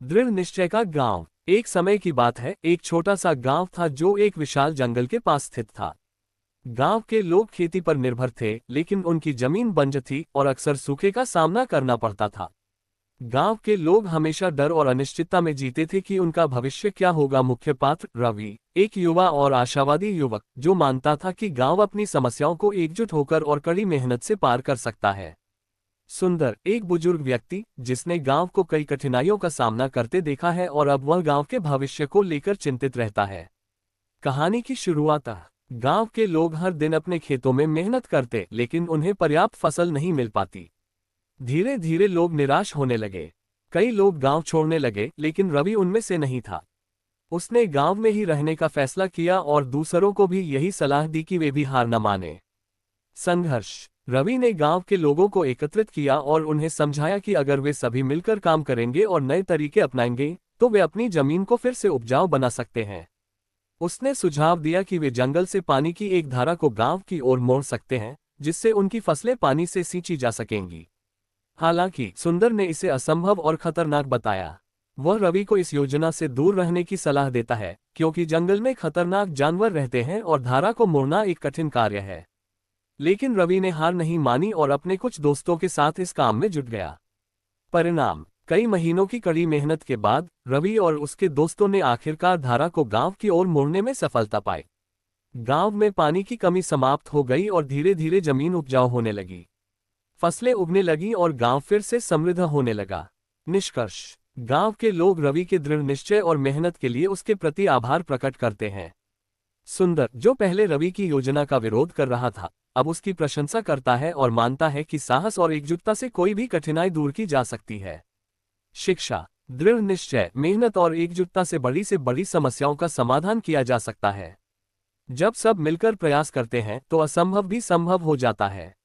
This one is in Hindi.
दृढ़ निश्चय का गांव। एक समय की बात है, एक छोटा सा गांव था जो एक विशाल जंगल के पास स्थित था। गांव के लोग खेती पर निर्भर थे, लेकिन उनकी जमीन बंजर थी और अक्सर सूखे का सामना करना पड़ता था। गांव के लोग हमेशा डर और अनिश्चितता में जीते थे कि उनका भविष्य क्या होगा। मुख्य पात्र रवि, एक युवा और आशावादी युवक, जो मानता था कि गांव अपनी समस्याओं को एकजुट होकर और कड़ी मेहनत से पार कर सकता है। सुंदर, एक बुजुर्ग व्यक्ति जिसने गांव को कई कठिनाइयों का सामना करते देखा है और अब वह गांव के भविष्य को लेकर चिंतित रहता है। कहानी की शुरुआत। गांव के लोग हर दिन अपने खेतों में मेहनत करते, लेकिन उन्हें पर्याप्त फसल नहीं मिल पाती। धीरे धीरे लोग निराश होने लगे। कई लोग गांव छोड़ने लगे, लेकिन रवि उनमें से नहीं था। उसने गांव में ही रहने का फैसला किया और दूसरों को भी यही सलाह दी कि वे भी हार न माने। संघर्ष। रवि ने गांव के लोगों को एकत्रित किया और उन्हें समझाया कि अगर वे सभी मिलकर काम करेंगे और नए तरीके अपनाएंगे, तो वे अपनी जमीन को फिर से उपजाऊ बना सकते हैं। उसने सुझाव दिया कि वे जंगल से पानी की एक धारा को गांव की ओर मोड़ सकते हैं, जिससे उनकी फसलें पानी से सींची जा सकेंगी। हालांकि सुंदर ने इसे असंभव और खतरनाक बताया। वह रवि को इस योजना से दूर रहने की सलाह देता है, क्योंकि जंगल में खतरनाक जानवर रहते हैं और धारा को मोड़ना एक कठिन कार्य है। लेकिन रवि ने हार नहीं मानी और अपने कुछ दोस्तों के साथ इस काम में जुट गया। परिणाम। कई महीनों की कड़ी मेहनत के बाद रवि और उसके दोस्तों ने आखिरकार धारा को गांव की ओर मोड़ने में सफलता पाई। गांव में पानी की कमी समाप्त हो गई और धीरे धीरे जमीन उपजाऊ होने लगी। फसलें उगने लगीं और गांव फिर से समृद्ध होने लगा। निष्कर्ष। गांव के लोग रवि के दृढ़ निश्चय और मेहनत के लिए उसके प्रति आभार प्रकट करते हैं। सुंदर, जो पहले रवि की योजना का विरोध कर रहा था, अब उसकी प्रशंसा करता है और मानता है कि साहस और एकजुटता से कोई भी कठिनाई दूर की जा सकती है। शिक्षा। दृढ़ निश्चय, मेहनत और एकजुटता से बड़ी समस्याओं का समाधान किया जा सकता है। जब सब मिलकर प्रयास करते हैं तो असंभव भी संभव हो जाता है।